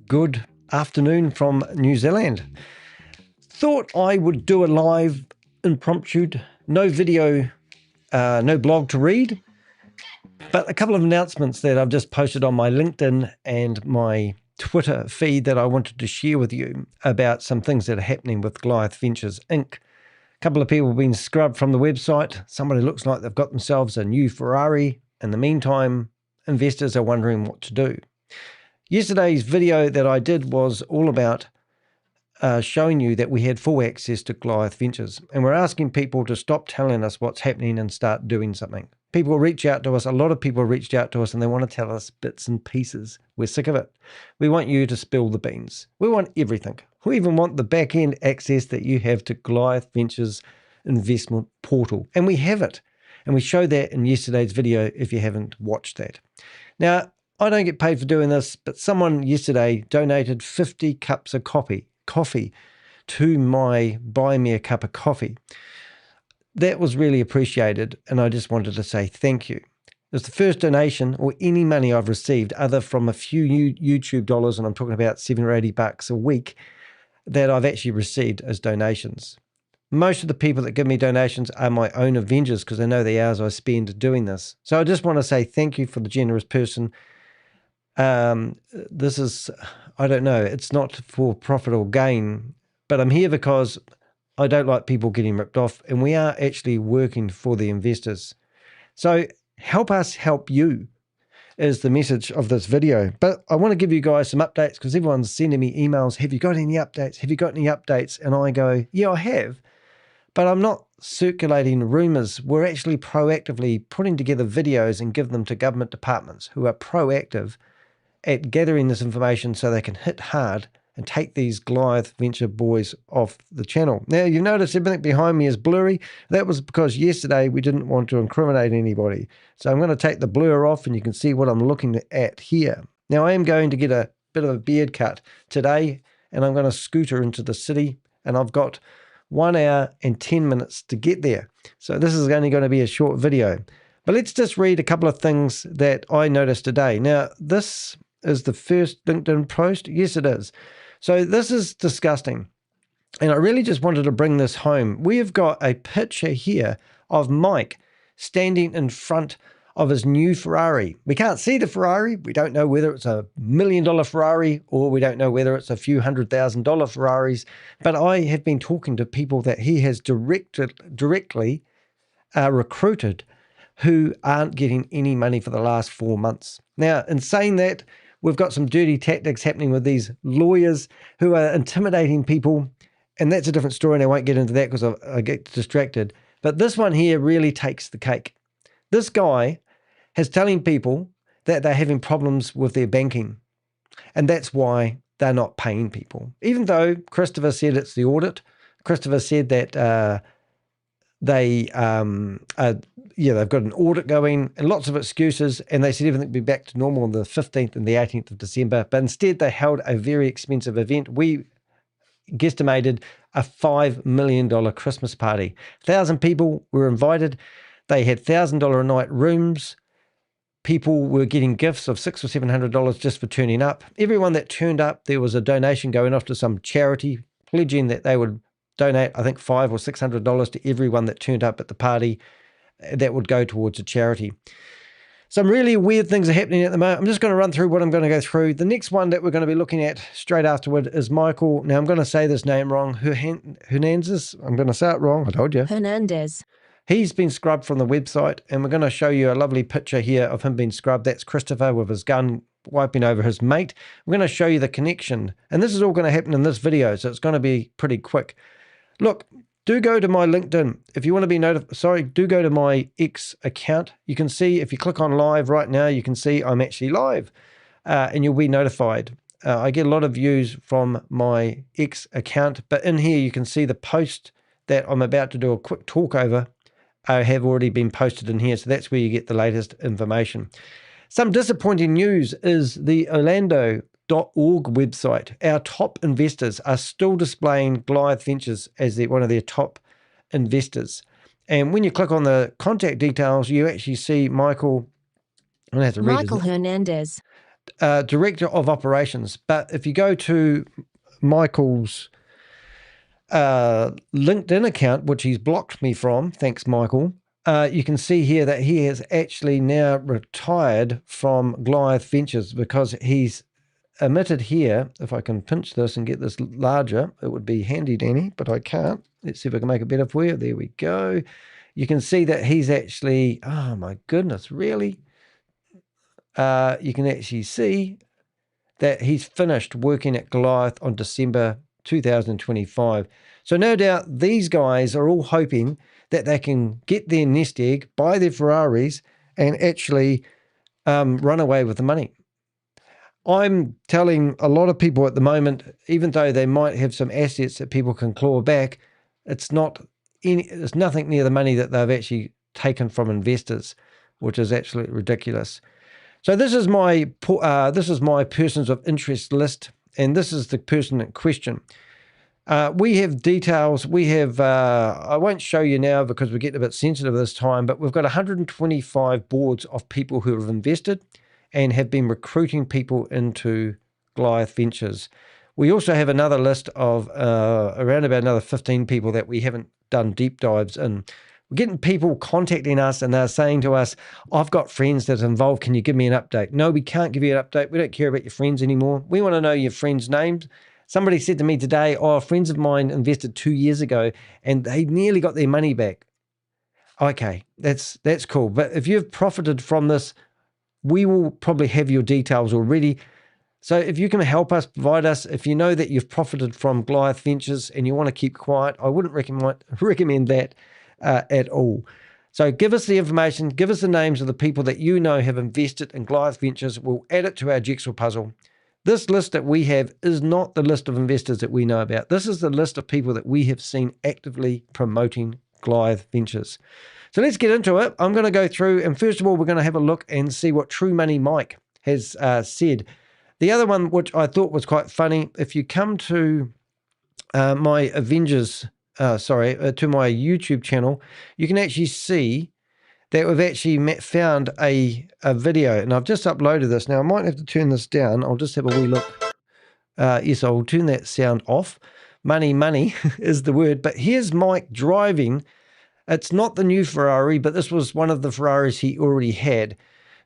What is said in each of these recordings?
Good afternoon from New Zealand. Thought I would do a live impromptu, no video, no blog to read, but a couple of announcements that I've just posted on my LinkedIn and my Twitter feed that I wanted to share with you about some things that are happening with Goliath Ventures Inc. A couple of people have been scrubbed from the website. Somebody looks like they've got themselves a new Ferrari. In the meantime, investors are wondering what to do. Yesterday's video that I did was all about showing you that we had full access to Goliath Ventures, and we're asking people to stop telling us what's happening and start doing something. People reach out to us. A lot of people reached out to us and they want to tell us bits and pieces. We're sick of it. We want you to spill the beans. We want everything. We even want the back-end access that you have to Goliath Ventures investment portal, and we have it. And we showed that in yesterday's video if you haven't watched that. Now, I don't get paid for doing this, but someone yesterday donated 50 cups of coffee to my Buy Me a Cup of Coffee. That was really appreciated, and I just wanted to say thank you. It's the first donation or any money I've received other from a few YouTube dollars, and I'm talking about $7 or $80 a week, that I've actually received as donations. Most of the people that give me donations are my own Avengers because they know the hours I spend doing this. So I just want to say thank you for the generous person. This is, I don't know, it's not for profit or gain, but I'm here because I don't like people getting ripped off, and we are actually working for the investors. So help us help you is the message of this video. But I want to give you guys some updates because everyone's sending me emails. Have you got any updates? Have you got any updates? And I go, yeah, I have, but I'm not circulating rumors. We're actually proactively putting together videos and give them to government departments who are proactive at gathering this information so they can hit hard and take these Goliath Venture boys off the channel. Now, you've noticed everything behind me is blurry. That was because yesterday we didn't want to incriminate anybody. So I'm going to take the blur off and you can see what I'm looking at here. Now, I am going to get a bit of a beard cut today, and I'm going to scooter into the city, and I've got 1 hour and 10 minutes to get there. So this is only going to be a short video. But let's just read a couple of things that I noticed today. Now, this is the first LinkedIn post. Yes, it is. So this is disgusting. And I really just wanted to bring this home. We have got a picture here of Mike standing in front of his new Ferrari. We can't see the Ferrari. We don't know whether it's $1 million Ferrari or we don't know whether it's a few $100,000 Ferraris. But I have been talking to people that he has directly recruited who aren't getting any money for the last 4 months. Now, in saying that, we've got some dirty tactics happening with these lawyers who are intimidating people, and that's a different story, and I won't get into that because I get distracted. But this one here really takes the cake. This guy is telling people that they're having problems with their banking, and that's why they're not paying people. Even though Christopher said it's the audit, Christopher said that they've got an audit going and lots of excuses, and they said everything would be back to normal on the 15th and the 18th of December. But instead, they held a very expensive event. We guesstimated a $5 million Christmas party. 1,000 people were invited. They had $1,000 a night rooms. People were getting gifts of $600 or $700 just for turning up. Everyone that turned up, there was a donation going off to some charity, pledging that they would donate, I think, $500 or $600 to everyone that turned up at the party. That would go towards a charity. Some really weird things are happening at the moment. I'm just going to run through what I'm going to go through. The next one that we're going to be looking at straight afterward is Michael. Now, I'm going to say this name wrong. Hernandez. I'm going to say it wrong. I told you. Hernandez. He's been scrubbed from the website, and we're going to show you a lovely picture here of him being scrubbed. That's Christopher with his gun wiping over his mate. We're going to show you the connection, and this is all going to happen in this video, so it's going to be pretty quick. Look, do go to my LinkedIn. If you want to be notified, do go to my X account. You can see, if you click on live right now, you can see I'm actually live, and you'll be notified. I get a lot of views from my X account, but in here you can see the post that I'm about to do a quick talk over have already been posted in here, so that's where you get the latest information. Some disappointing news is the Orlando .org website. Our top investors are still displaying Goliath Ventures as one of their top investors. And when you click on the contact details, you actually see Michael. I'm going to have to read Michael Hernandez. Director of Operations. But if you go to Michael's LinkedIn account, which he's blocked me from, thanks, Michael, you can see here that he has actually now retired from Goliath Ventures because he's omitted here. If I can pinch this and get this larger, it would be handy, Danny, but I can't. Let's see if I can make it better for you. There we go. You can see that he's actually, oh my goodness, really? You can actually see that he's finished working at Goliath on December 2025. So no doubt these guys are all hoping that they can get their nest egg, buy their Ferraris, and actually run away with the money. I'm telling a lot of people at the moment, even though they might have some assets that people can claw back, it's nothing near the money that they've actually taken from investors, which is absolutely ridiculous. So this is my persons of interest list, and this is the person in question. We have details. We have, I won't show you now because we're getting a bit sensitive this time, but we've got 125 boards of people who have invested and have been recruiting people into Goliath Ventures. We also have another list of around about another 15 people that we haven't done deep dives in. We're getting people contacting us and they're saying to us, I've got friends that are involved. Can you give me an update? No, we can't give you an update. We don't care about your friends anymore. We want to know your friends' names. Somebody said to me today, friends of mine invested 2 years ago and they nearly got their money back. Okay, that's cool. But if you've profited from this, we will probably have your details already. So if you can help us, provide us, if you know that you've profited from Goliath Ventures and you want to keep quiet, I wouldn't recommend that at all. So give us the information, give us the names of the people that you know have invested in Goliath Ventures. We'll add it to our jigsaw puzzle. This list that we have is not the list of investors that we know about. This is the list of people that we have seen actively promoting Goliath Ventures. So let's get into it. I'm going to go through, and first of all, we're going to have a look and see what True Money Mike has said. The other one, which I thought was quite funny, if you come to my Avengers, to my YouTube channel, you can actually see that we've actually found a video, and I've just uploaded this. Now, I might have to turn this down. I'll just have a wee look. Yes, I'll turn that sound off. Money is the word. But here's Mike driving. It's not the new Ferrari, but this was one of the Ferraris he already had.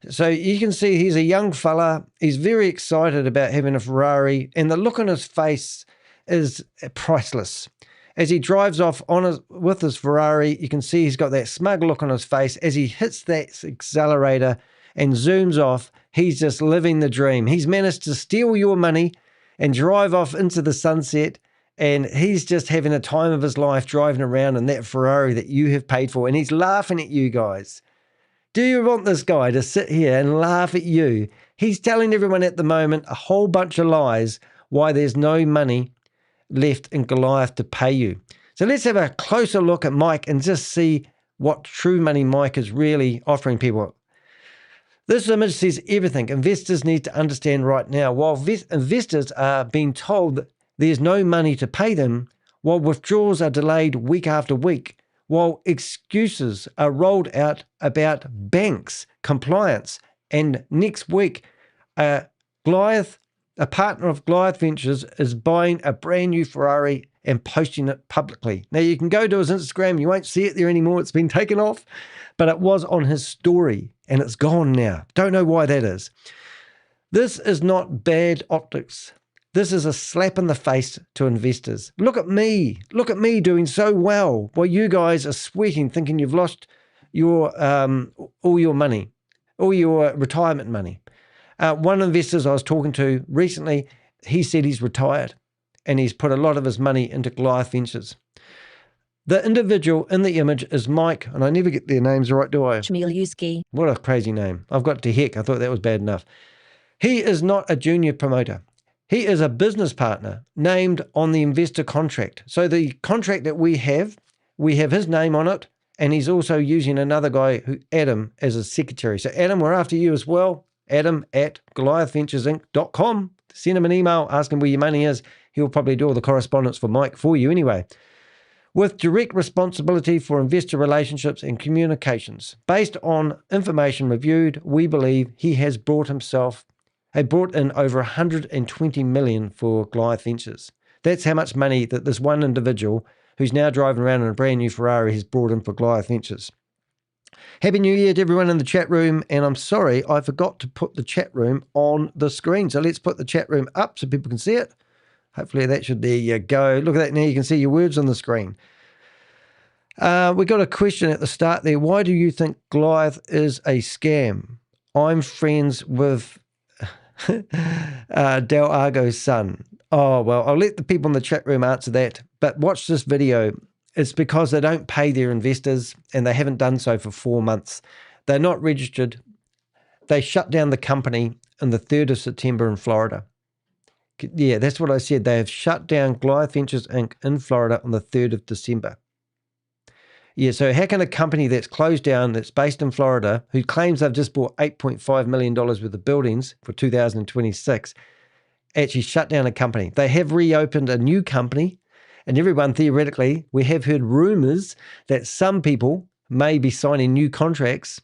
So you can see he's a young fella. He's very excited about having a Ferrari, and the look on his face is priceless. As he drives off with his Ferrari, you can see he's got that smug look on his face. As he hits that accelerator and zooms off, he's just living the dream. He's managed to steal your money and drive off into the sunset, and he's just having a time of his life driving around in that Ferrari that you have paid for, and he's laughing at you guys. Do you want this guy to sit here and laugh at you? He's telling everyone at the moment a whole bunch of lies why there's no money left in Goliath to pay you. So let's have a closer look at Mike and just see what True Money Mike is really offering people. This image says everything investors need to understand right now. While investors are being told that there's no money to pay them, while withdrawals are delayed week after week, while excuses are rolled out about banks, compliance, and next week, Goliath, a partner of Goliath Ventures, is buying a brand new Ferrari and posting it publicly. Now, you can go to his Instagram. You won't see it there anymore. It's been taken off, but it was on his story, and it's gone now. Don't know why that is. This is not bad optics. This is a slap in the face to investors. Look at me. Look at me doing so well while you guys are sweating, thinking you've lost your all your money, all your retirement money. One investor I was talking to recently, he said he's retired and he's put a lot of his money into Goliath Ventures. The individual in the image is Mike, and I never get their names right, do I? Chmielewski. What a crazy name. I've got to heck. I thought that was bad enough. He is not a junior promoter. He is a business partner named on the investor contract. So the contract that we have his name on it, and he's also using another guy, Adam, as a secretary. So Adam, we're after you as well. Adam at GoliathVenturesInc.com. Send him an email, ask him where your money is. He'll probably do all the correspondence for Mike for you anyway. With direct responsibility for investor relationships and communications. Based on information reviewed, we believe he has brought himself They brought in over 120 million for Goliath Ventures. That's how much money that this one individual who's now driving around in a brand new Ferrari has brought in for Goliath Ventures. Happy New Year to everyone in the chat room. And I'm sorry, I forgot to put the chat room on the screen. So let's put the chat room up so people can see it. Hopefully that should, there you go. Look at that, now you can see your words on the screen. We got a question at the start there. Why do you think Goliath is a scam? I'm friends with Delgado's son. Oh, well, I'll let the people in the chat room answer that. But watch this video. It's because they don't pay their investors and they haven't done so for 4 months. They're not registered. They shut down the company on the 3rd of September in Florida. Yeah, that's what I said. They have shut down Goliath Ventures Inc. in Florida on the 3rd of December. Yeah, so how can a company that's closed down, that's based in Florida, who claims they've just bought $8.5 million worth of buildings for 2026, actually shut down a company? They have reopened a new company, and everyone, theoretically, we have heard rumors that some people may be signing new contracts,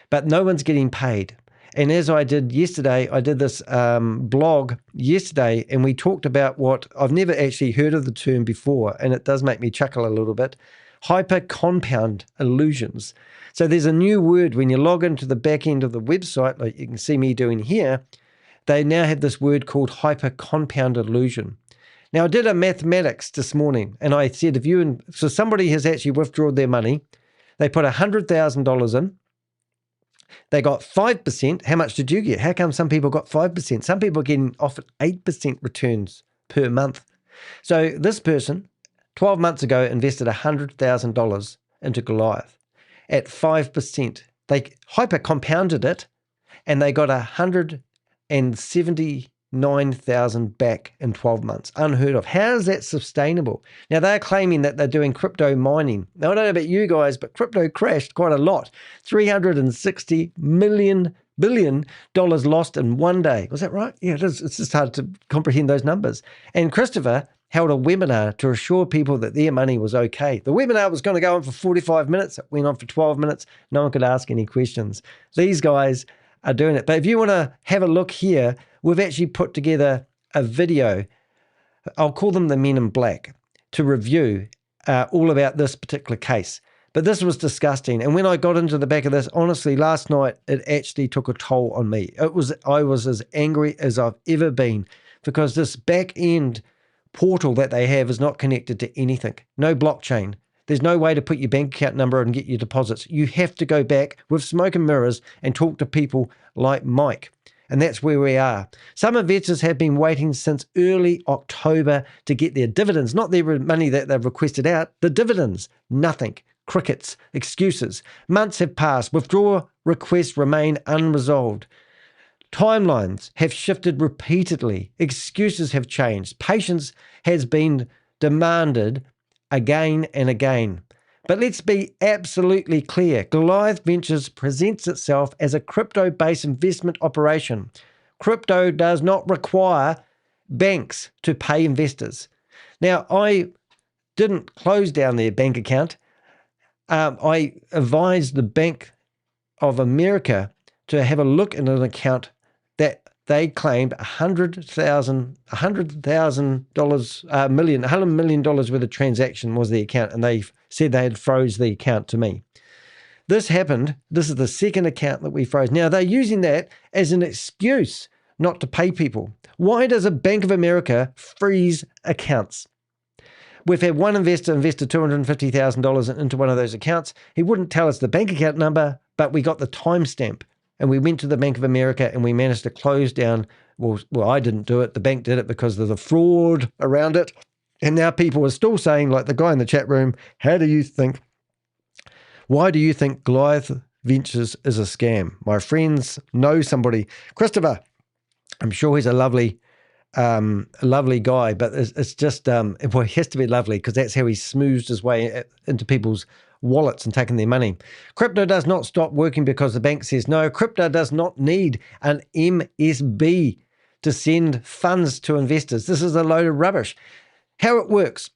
but no one's getting paid. And as I did yesterday, I did this blog yesterday, and we talked about what I've never actually heard of the term before, and it does make me chuckle a little bit. Hyper-compound illusions. So there's a new word when you log into the back end of the website, like you can see me doing here. They now have this word called hyper-compound illusion. Now, I did a mathematics this morning, and I said, so somebody has actually withdrawn their money. They put $100,000 in. They got 5%. How much did you get? How come some people got 5%? Some people are getting offered 8% returns per month. So this person, 12 months ago, invested $100,000 into Goliath at 5%. They hyper-compounded it, and they got $179,000 back in 12 months. Unheard of. How is that sustainable? Now, they're claiming that they're doing crypto mining. Now, I don't know about you guys, but crypto crashed quite a lot. $360 billion lost in one day. Was that right? Yeah, it is. It's just hard to comprehend those numbers. And Christopher held a webinar to assure people that their money was okay. The webinar was going to go on for 45 minutes. It went on for 12 minutes. No one could ask any questions. These guys are doing it. But if you want to have a look here, we've actually put together a video. I'll call them the Men in Black, to review all about this particular case. But this was disgusting. And when I got into the back of this, honestly, last night, it actually took a toll on me. I was as angry as I've ever been, because this back end portal that they have is not connected to anything. No blockchain. There's no way to put your bank account number and get your deposits. You have to go back with smoke and mirrors and talk to people like Mike. And that's where we are. Some investors have been waiting since early October to get their dividends, not their money that they've requested out, the dividends. Nothing. Crickets. Excuses. Months have passed. Withdrawal requests remain unresolved. Timelines have shifted repeatedly. Excuses have changed. Patience has been demanded again and again. But let's be absolutely clear. Goliath Ventures presents itself as a crypto-based investment operation. Crypto does not require banks to pay investors. Now, I didn't close down their bank account. I advised the Bank of America to have a look at an account that they claimed $100 million worth of transaction was the account, and they said they had froze the account to me. This happened. This is the second account that we froze. Now, they're using that as an excuse not to pay people. Why does a Bank of America freeze accounts? We've had one investor invested $250,000 into one of those accounts. He wouldn't tell us the bank account number, but we got the timestamp. And we went to the Bank of America and we managed to close down. Well, I didn't do it. The bank did it because of the fraud around it. And now people are still saying, like the guy in the chat room, why do you think Goliath Ventures is a scam? My friends know somebody. Christopher, I'm sure he's a lovely guy, but it's just, well, he has to be lovely because that's how he smoothed his way into people's wallets and taken their money. Crypto does not stop working because the bank says no. Crypto does not need an MSB to send funds to investors. This is a load of rubbish. How it works.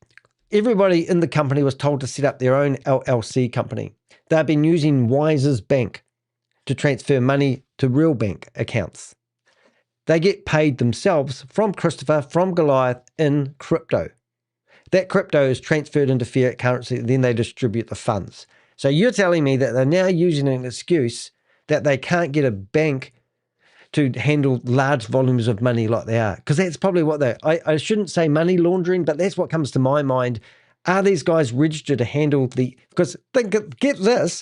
Everybody in the company was told to set up their own LLC company. They've been using Wise's Bank to transfer money to real bank accounts. They get paid themselves from Christopher, from Goliath in crypto. That crypto is transferred into fiat currency, and then they distribute the funds. So you're telling me that they're now using an excuse that they can't get a bank to handle large volumes of money like they are. Because that's probably what I shouldn't say money laundering, but that's what comes to my mind. Are these guys registered to handle because get this,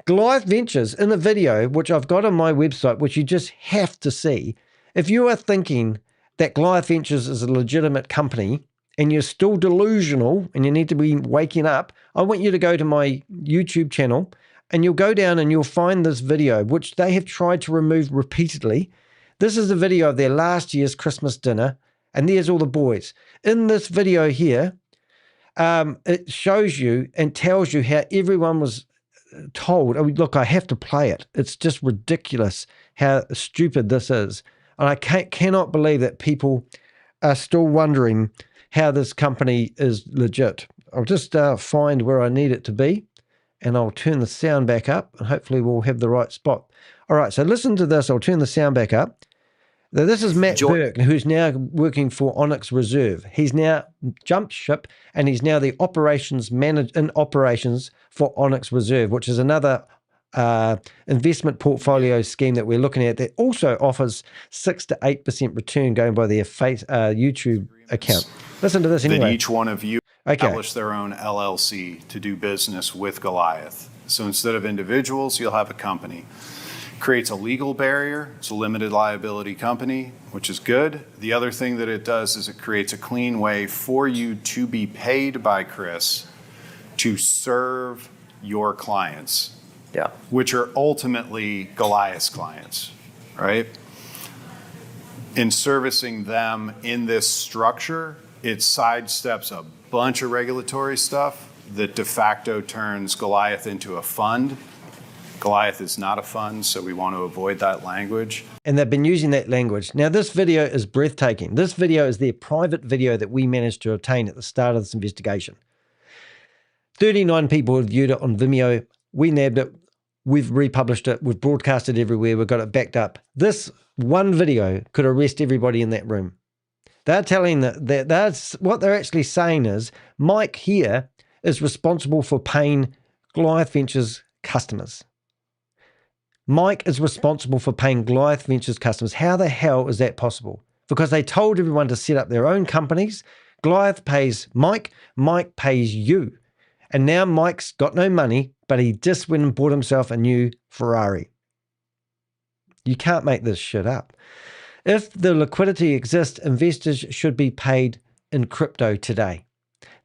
Goliath Ventures in the video, which I've got on my website, which you just have to see. If you are thinking that Goliath Ventures is a legitimate company and you're still delusional and you need to be waking up, I want you to go to my YouTube channel and you'll go down and you'll find this video, which they have tried to remove repeatedly. This is a video of their last year's Christmas dinner, and there's all the boys. In this video here, it shows you and tells you how everyone was told, oh, look, I have to play it. It's just ridiculous how stupid this is. And I cannot believe that people are still wondering how this company is legit. I'll just find where I need it to be, and I'll turn the sound back up, and hopefully we'll have the right spot. All right, so listen to this. I'll turn the sound back up. Now, this is Matt Burke, who's now working for Onyx Reserve. He's now jumped ship, and he's now the operations manager in operations for Onyx Reserve, which is another investment portfolio scheme that we're looking at that also offers 6 to 8% return going by their YouTube account. Listen to this anyway. That each one of you establish their own LLC to do business with Goliath. So instead of individuals, you'll have a company. Creates a legal barrier. It's a limited liability company, which is good. The other thing that it does is it creates a clean way for you to be paid by Chris to serve your clients, which are ultimately Goliath's clients, right? In servicing them in this structure, it sidesteps a bunch of regulatory stuff that de facto turns Goliath into a fund. Goliath is not a fund, so we want to avoid that language. And they've been using that language. Now, this video is breathtaking. This video is their private video that we managed to obtain at the start of this investigation. 39 people have viewed it on Vimeo. We nabbed it. We've republished it. We've broadcast it everywhere. We've got it backed up. This one video could arrest everybody in that room. They're telling that that's what they're actually saying is Mike here is responsible for paying Goliath Ventures customers. Mike is responsible for paying Goliath Ventures customers. How the hell is that possible? Because they told everyone to set up their own companies. Goliath pays Mike, Mike pays you. And now Mike's got no money, but he just went and bought himself a new Ferrari. You can't make this shit up. If the liquidity exists, investors should be paid in crypto today.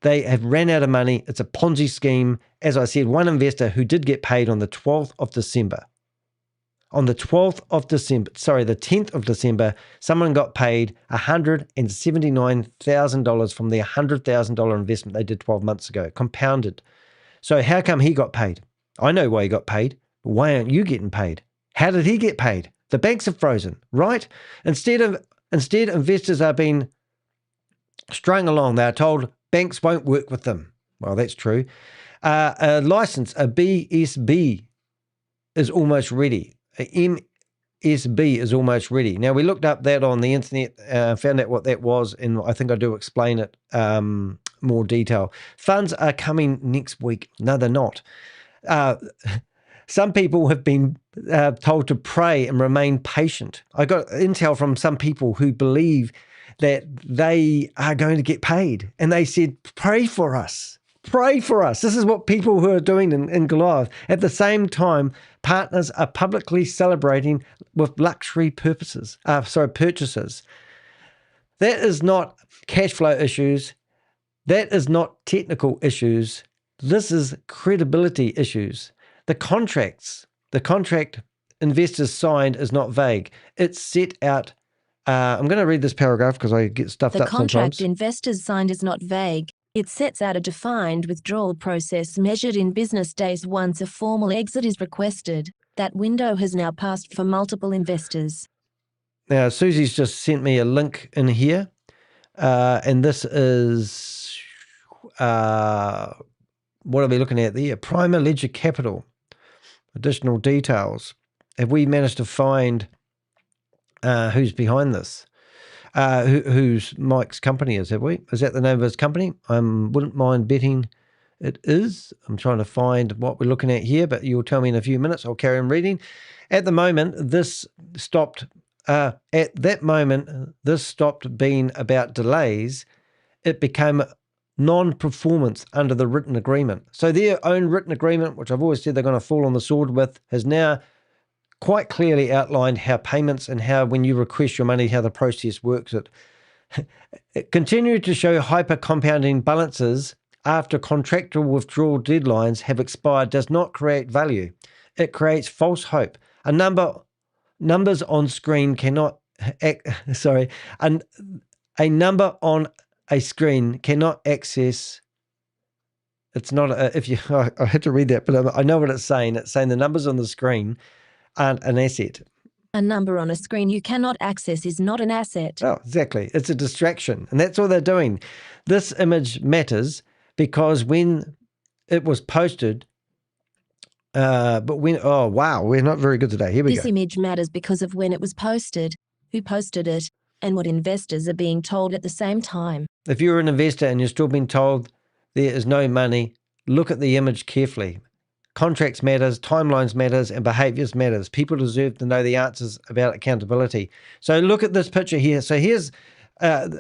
They have ran out of money. It's a Ponzi scheme. As I said, one investor who did get paid on the 12th of December. On the 12th of December, sorry, the 10th of December, someone got paid $179,000 from the $100,000 investment they did 12 months ago, compounded. So how come he got paid? I know why he got paid, but why aren't you getting paid? How did he get paid? The banks have frozen, right? Instead, investors are being strung along. They are told banks won't work with them. Well, that's true. A license, a BSB, is almost ready. A MSB is almost ready. Now, we looked up that on the internet, found out what that was, and I think I do explain it more detail. Funds are coming next week. No, they're not. Some people have been told to pray and remain patient. I got intel from some people who believe that they are going to get paid. And they said, pray for us. Pray for us. This is what people who are doing in Goliath. At the same time, partners are publicly celebrating with luxury purchases. That is not cash flow issues. That is not technical issues. This is credibility issues. The contract investors signed is not vague. It's set out. I'm going to read this paragraph because I get stuffed up sometimes. The contract investors signed is not vague. It sets out a defined withdrawal process measured in business days once a formal exit is requested. That window has now passed for multiple investors. Now, Susie's just sent me a link in here, and this is, what are we looking at there? Primer Ledger Capital. Additional details. Have we managed to find who's behind this. Whose Mike's company is, have we? Is that the name of his company? I wouldn't mind betting it is. I'm trying to find what we're looking at here, but you'll tell me in a few minutes. I'll carry on reading. At that moment, this stopped being about delays. It became non-performance under the written agreement. So their own written agreement, which I've always said they're going to fall on the sword with, has now quite clearly outlined how payments and how when you request your money, how the process works. It continued to show hyper-compounding balances after contractual withdrawal deadlines have expired does not create value. It creates false hope. Numbers on screen cannot a number on a screen cannot access. It's not I had to read that, but I know what it's saying. It's saying the numbers on the screen aren't an asset. A number on a screen you cannot access is not an asset. Oh, exactly. It's a distraction. And that's all they're doing. This image matters because when it was posted, oh, wow, we're not very good today. Here we go. This image matters because of when it was posted, who posted it, and what investors are being told at the same time. If you're an investor and you're still being told there is no money, look at the image carefully. Contracts matters, timelines matters, and behaviors matters. People deserve to know the answers about accountability. So look at this picture here. So here's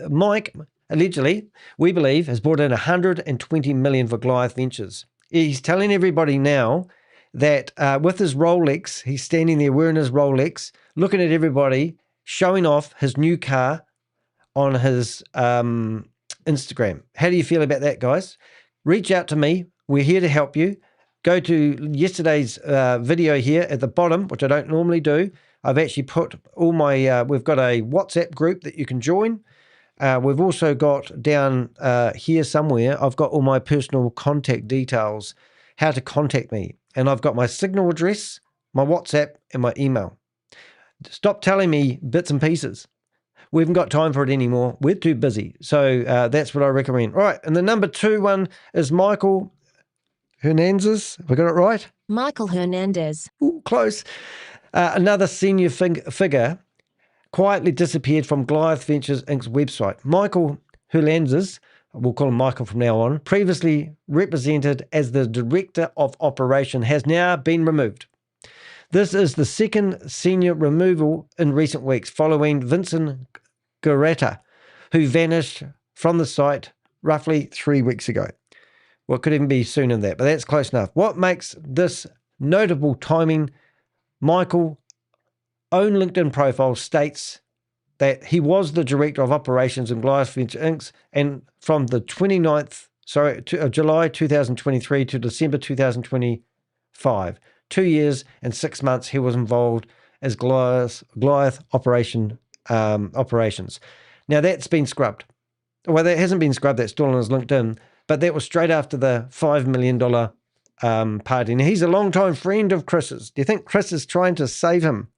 Mike, allegedly, we believe, has brought in 120 million for Goliath Ventures. He's telling everybody now that with his Rolex, he's standing there wearing his Rolex, looking at everybody, showing off his new car on his Instagram. How do you feel about that, guys? Reach out to me. We're here to help you. Go to yesterday's video here at the bottom, which I don't normally do. I've actually put all my, we've got a WhatsApp group that you can join. We've also got down here somewhere, I've got all my personal contact details, how to contact me. And I've got my Signal address, my WhatsApp, and my email. Stop telling me bits and pieces. We haven't got time for it anymore. We're too busy. So that's what I recommend. All right, and the number 2 one is Michael Hernandez. Have I got it right? Michael Hernandez. Ooh, close. Another senior figure quietly disappeared from Goliath Ventures Inc.'s website. Michael Hernandez, we'll call him Michael from now on, previously represented as the Director of Operation, has now been removed. This is the second senior removal in recent weeks, following Vincent Goliath, who vanished from the site roughly 3 weeks ago. Well, it could even be sooner than that, but that's close enough. What makes this notable timing? Michael's own LinkedIn profile states that he was the Director of Operations in Goliath Ventures Inc. and from the July 2023 to December 2025, 2 years and 6 months he was involved as Goliath operations. Now that's been scrubbed. Well, that hasn't been scrubbed. That's still on his LinkedIn, but that was straight after the $5 million party. Now he's a longtime friend of Chris's. Do you think Chris is trying to save him?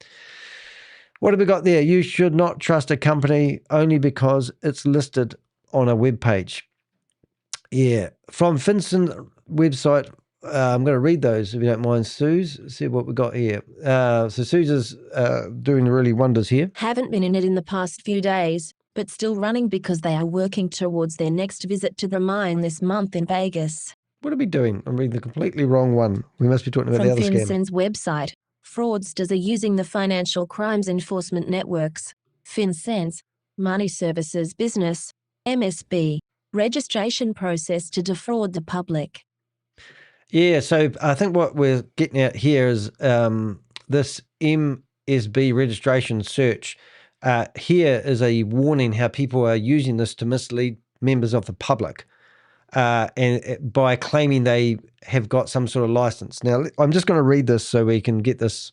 What have we got there? You should not trust a company only because it's listed on a web page. Yeah, from Finson website. I'm going to read those if you don't mind, Suze. See what we got here. So Suze is doing really wonders here. Haven't been in it in the past few days, but still running because they are working towards their next visit to the mine this month in Vegas. What are we doing? I'm reading the completely wrong one. We must be talking about the other scam. From FinCEN's website, fraudsters are using the Financial Crimes Enforcement Network's, FinCEN's, Money Services Business, MSB, registration process to defraud the public. Yeah, so I think what we're getting at here is this MSB registration search. Here is a warning how people are using this to mislead members of the public and by claiming they have got some sort of license. Now, I'm just going to read this so we can get this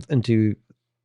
into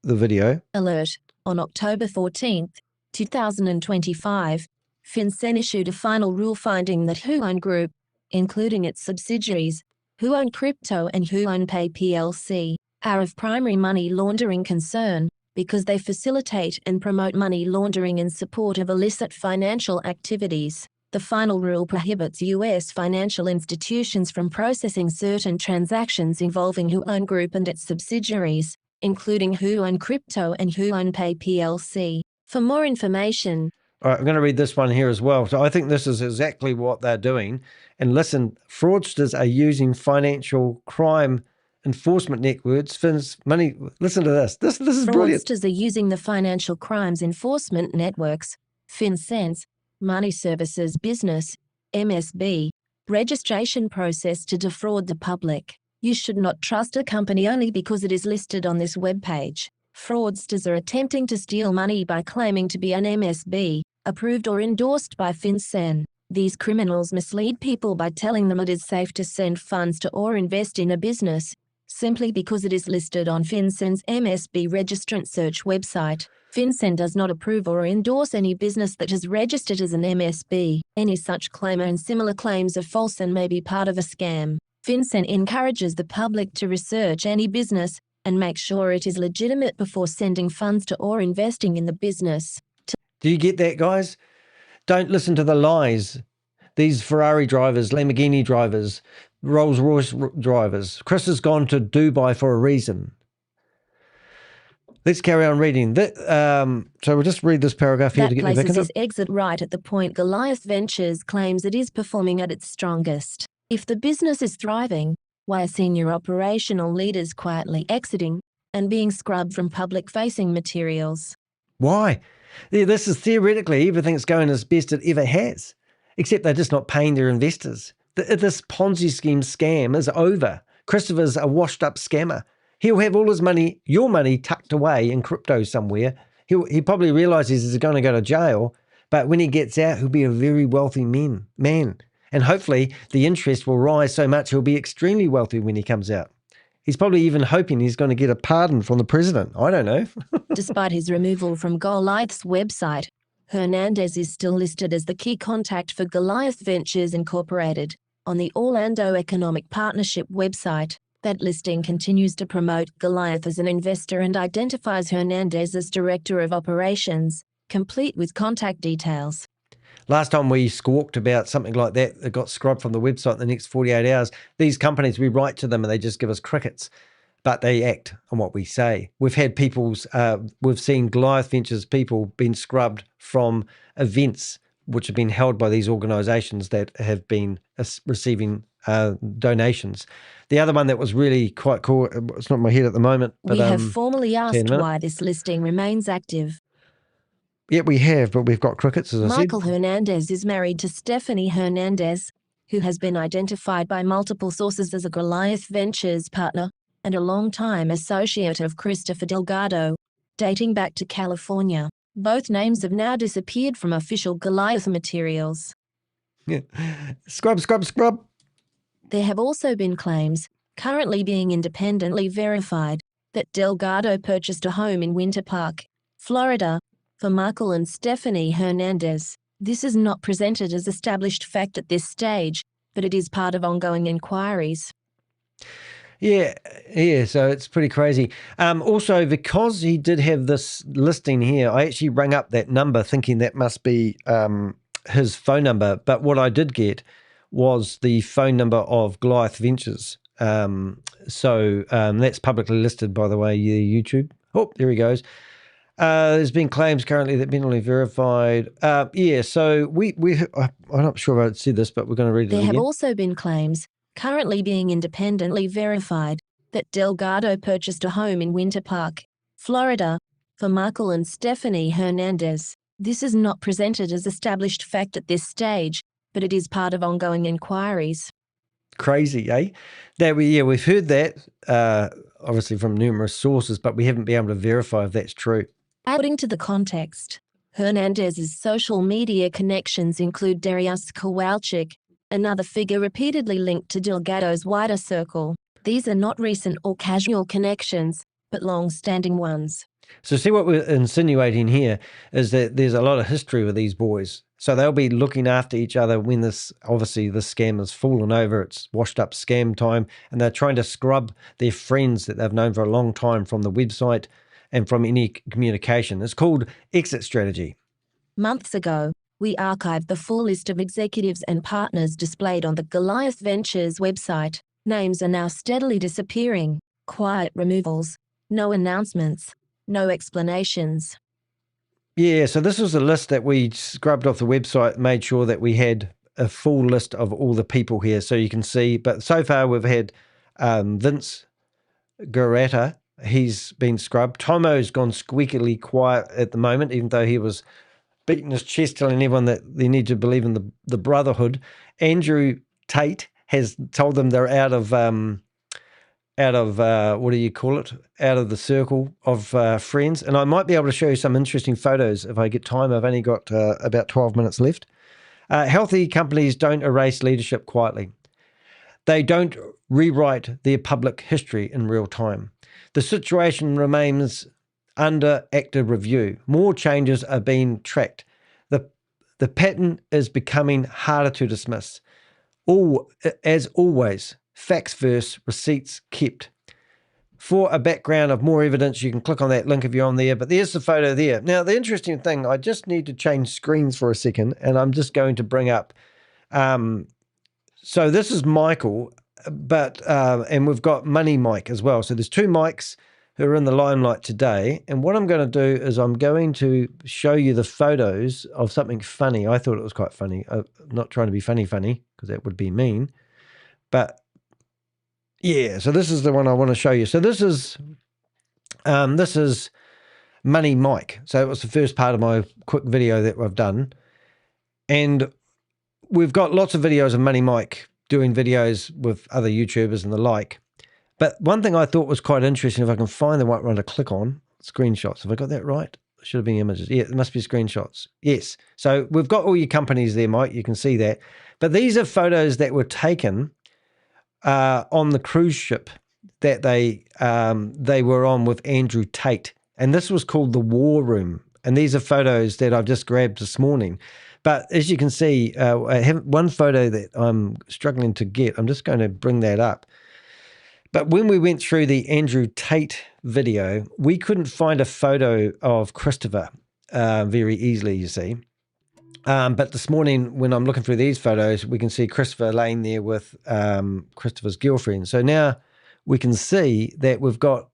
the video. Alert. On October 14th, 2025, FinCEN issued a final rule finding that Huon Group, including its subsidiaries, Huon Crypto and Huon Pay PLC, are of primary money laundering concern because they facilitate and promote money laundering in support of illicit financial activities. The final rule prohibits U.S. financial institutions from processing certain transactions involving Huon Group and its subsidiaries, including Who Own Crypto and Who Own Pay PLC. For more information, all right, I'm going to read this one here as well. So I think this is exactly what they're doing. And listen, fraudsters are using financial crime enforcement networks, money. Listen to this. This is brilliant. Fraudsters are using the financial crimes enforcement networks, FinCEN's, Money Services Business, MSB, registration process to defraud the public. You should not trust a company only because it is listed on this webpage. Fraudsters are attempting to steal money by claiming to be an MSB, approved or endorsed by FinCEN. These criminals mislead people by telling them it is safe to send funds to or invest in a business, simply because it is listed on FinCEN's MSB registrant search website. FinCEN does not approve or endorse any business that is registered as an MSB. Any such claim and similar claims are false and may be part of a scam. FinCEN encourages the public to research any business and make sure it is legitimate before sending funds to or investing in the business. Do you get that, guys? Don't listen to the lies. These Ferrari drivers, Lamborghini drivers, Rolls-Royce drivers. Chris has gone to Dubai for a reason. Let's carry on reading. So we'll just read this paragraph here That to get me back places in his it. exit right at the point Goliath Ventures claims it is performing at its strongest. If the business is thriving, why are senior operational leaders quietly exiting and being scrubbed from public-facing materials? Why? Yeah, this is theoretically everything's going as best it ever has, except they're just not paying their investors. This Ponzi scheme scam is over. Christopher's a washed-up scammer. He'll have all his money, your money, tucked away in crypto somewhere. He probably realizes he's going to go to jail, but when he gets out, he'll be a very wealthy man. And hopefully the interest will rise so much he'll be extremely wealthy when he comes out. He's probably even hoping he's going to get a pardon from the president. I don't know. Despite his removal from Goliath's website, Hernandez is still listed as the key contact for Goliath Ventures Incorporated on the Orlando Economic Partnership website. That listing continues to promote Goliath as an investor and identifies Hernandez as Director of Operations, complete with contact details. Last time we squawked about something like that, it got scrubbed from the website in the next 48 hours. These companies, we write to them and they just give us crickets, but they act on what we say. We've had we've seen Goliath Ventures people being scrubbed from events which have been held by these organizations that have been receiving donations. The other one that was really quite cool, it's not in my head at the moment. But, we have formally asked why this listing remains active. Yeah, we have, but we've got crickets, as I said. Michael Hernandez is married to Stephanie Hernandez, who has been identified by multiple sources as a Goliath Ventures partner and a long-time associate of Christopher Delgado, dating back to California. Both names have now disappeared from official Goliath materials. Yeah. Scrub. There have also been claims, currently being independently verified, that Delgado purchased a home in Winter Park, Florida, for Michael and Stephanie Hernandez. This is not presented as established fact at this stage, but it is part of ongoing inquiries. Yeah, so it's pretty crazy. Also, because he did have this listing here, I actually rang up that number thinking that must be his phone number, but what I did get was the phone number of Goliath Ventures. So that's publicly listed, by the way, YouTube. Oh, there he goes. There's been claims currently that have been only verified. So I'm not sure if I said this, but we're going to read it again. There have also been claims, currently being independently verified, that Delgado purchased a home in Winter Park, Florida, for Michael and Stephanie Hernandez. This is not presented as established fact at this stage, but it is part of ongoing inquiries. Crazy, eh? We've heard that, obviously from numerous sources, but we haven't been able to verify if that's true. Adding to the context, Hernandez's social media connections include Darius Kowalczyk, another figure repeatedly linked to Delgado's wider circle. These are not recent or casual connections, but long-standing ones. So see what we're insinuating here is that there's a lot of history with these boys. So they'll be looking after each other when this scam has fallen over, it's washed up scam time, and they're trying to scrub their friends that they've known for a long time from the website and from any communication. It's called exit strategy. Months ago, we archived the full list of executives and partners displayed on the Goliath Ventures website. Names are now steadily disappearing. Quiet removals, No announcements. No explanations. Yeah, so this was a list that we scrubbed off the website, made sure that we had a full list of all the people here so you can see. But so far we've had Vince Garata, he's been scrubbed. Tomo's gone squeakily quiet at the moment, even though he was beating his chest telling everyone that they need to believe in the brotherhood. Andrew Tate has told them they're out of what do you call it? Out of the circle of friends. And I might be able to show you some interesting photos if I get time. I've only got about 12 minutes left. Healthy companies don't erase leadership quietly. They don't rewrite their public history in real time. The situation remains under active review. More changes are being tracked. The pattern is becoming harder to dismiss. As always, facts first, receipts kept. For a background of more evidence, you can click on that link if you're on there, but there's the photo there. Now, the interesting thing, I just need to change screens for a second, and I'm just going to bring up, so this is Michael, but, and we've got Money Mike as well. So there's two Mikes who are in the limelight today, and what I'm going to do is I'm going to show you the photos of something funny. I thought it was quite funny. I'm not trying to be funny, because that would be mean, but yeah, so this is the one I want to show you. So this is Money Mike. So it was the first part of my quick video that I've done. And we've got lots of videos of Money Mike doing videos with other YouTubers and the like. But one thing I thought was quite interesting, if I can find the right one to click on, screenshots. Have I got that right? It should have been images. Yeah, it must be screenshots. Yes. So we've got all your companies there, Mike. You can see that. But these are photos that were taken on the cruise ship that they were on with Andrew Tate. And this was called the War Room. And these are photos that I've just grabbed this morning. But as you can see, I have one photo that I'm struggling to get. I'm just going to bring that up. But when we went through the Andrew Tate video, we couldn't find a photo of Christopher very easily, you see. But this morning, when I'm looking through these photos, we can see Christopher laying there with Christopher's girlfriend. So now we can see that we've got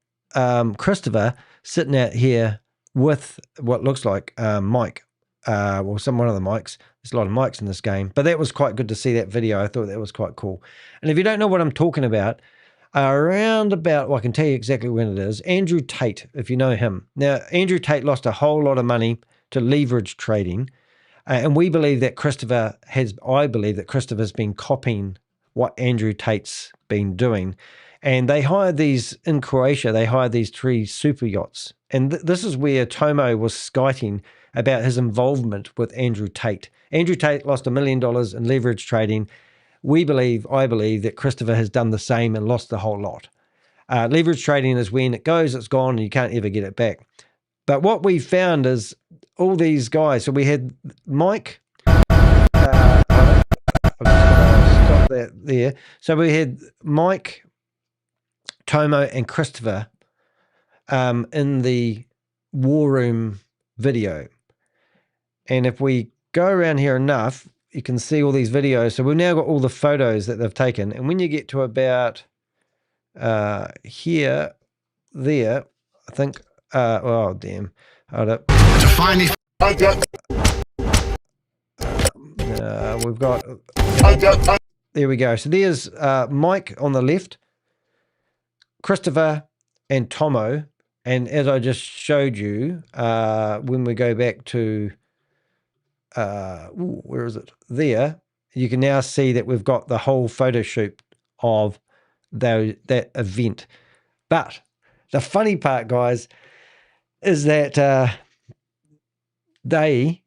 Christopher sitting out here with what looks like Mike, well, one of the Mikes. There's a lot of Mikes in this game, but that was quite good to see that video. I thought that was quite cool. And if you don't know what I'm talking about, around about, well, I can tell you exactly when it is, Andrew Tate, if you know him. Now, Andrew Tate lost a whole lot of money to leverage trading. And we believe that I believe that Christopher's been copying what Andrew Tate's been doing. And they hired in Croatia, they hired these 3 super yachts. And this is where Tomo was skiting about his involvement with Andrew Tate. Andrew Tate lost $1 million in leverage trading. I believe that Christopher has done the same and lost the whole lot. Leverage trading is when it goes, it's gone, and you can't ever get it back. But what we found is all these guys. So we had Mike. I'm just going to stop that there. So we had Mike, Tomo, and Christopher in the War Room video. And if we go around here enough, you can see all these videos. So we've now got all the photos that they've taken. And when you get to about there, I think, oh, damn. Hold up. We've got, there we go. So there's Mike on the left, Christopher and Tomo. And as I just showed you, when we go back to, where is it? There, you can now see that we've got the whole photo shoot of that event. But the funny part, guys, is that they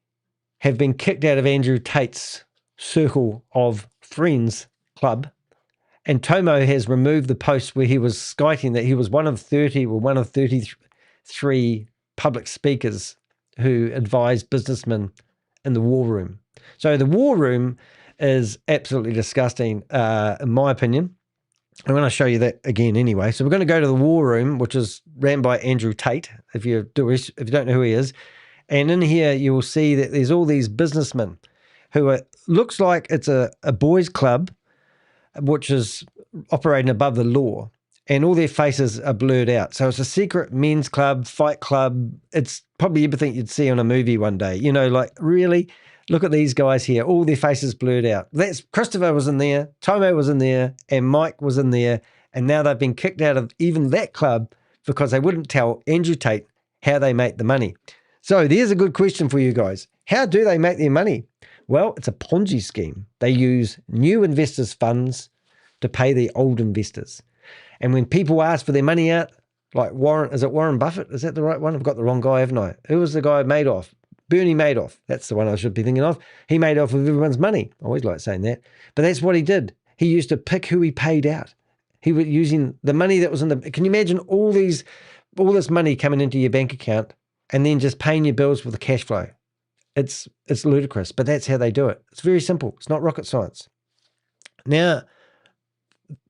have been kicked out of Andrew Tate's circle of friends club, and Tomo has removed the post where he was skiting that he was one of 33 public speakers who advised businessmen in the War Room. So the War Room is absolutely disgusting, in my opinion. I'm going to show you that again anyway. So we're going to go to the War Room, which is ran by Andrew Tate, if you don't know who he is. And in here, you will see that there's all these businessmen who looks like it's a boys' club, which is operating above the law. and all their faces are blurred out. So it's a secret men's club, fight club. It's probably everything you'd see on a movie one day. You know, like, really? Look at these guys here, all their faces blurred out. That's Christopher was in there, Tomo was in there, and Mike was in there, and now they've been kicked out of even that club because they wouldn't tell Andrew Tate how they make the money. So there's a good question for you guys. How do they make their money? Well, it's a Ponzi scheme. They use new investors' funds to pay the old investors. And when people ask for their money out, like Warren, is it Warren Buffett? Is that the right one? I've got the wrong guy, haven't I? Who was the guy Madoff? Bernie Madoff. That's the one I should be thinking of. He made off with everyone's money. I always like saying that. But that's what he did. He used to pick who he paid out. He was using the money that was in the... Can you imagine all this money coming into your bank account and then just paying your bills with the cash flow? It's ludicrous, but that's how they do it. It's very simple. It's not rocket science. Now,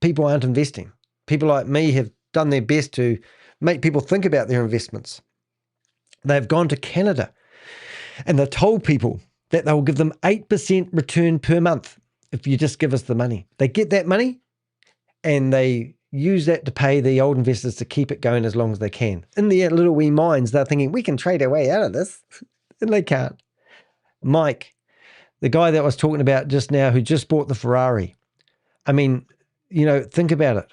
people aren't investing. People like me have done their best to make people think about their investments. They've gone to Canada and they've told people that they will give them 8% return per month if you just give us the money. They get that money and they use that to pay the old investors to keep it going as long as they can. In their little wee minds, they're thinking, we can trade our way out of this. And they can't. Mike, the guy that I was talking about just now who just bought the Ferrari. I mean, you know, think about it.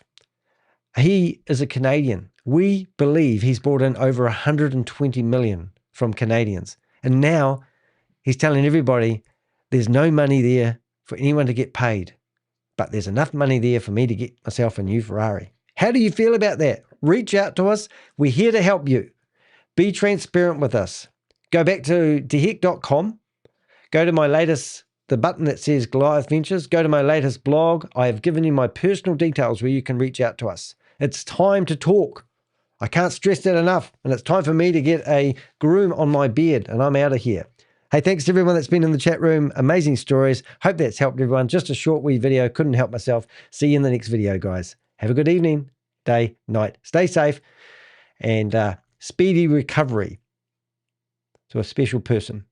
He is a Canadian. We believe he's brought in over 120 million from Canadians. And now he's telling everybody there's no money there for anyone to get paid, but there's enough money there for me to get myself a new Ferrari. How do you feel about that? Reach out to us. We're here to help you. Be transparent with us. Go back to deheck.com. Go to my latest, the button that says Goliath Ventures. Go to my latest blog. I have given you my personal details where you can reach out to us. It's time to talk. I can't stress that enough. And it's time for me to get a groom on my beard, and I'm out of here. Hey, thanks to everyone that's been in the chat room. Amazing stories. Hope that's helped everyone. Just a short wee video. Couldn't help myself. See you in the next video, guys. Have a good evening, day, night. Stay safe, and speedy recovery to a special person.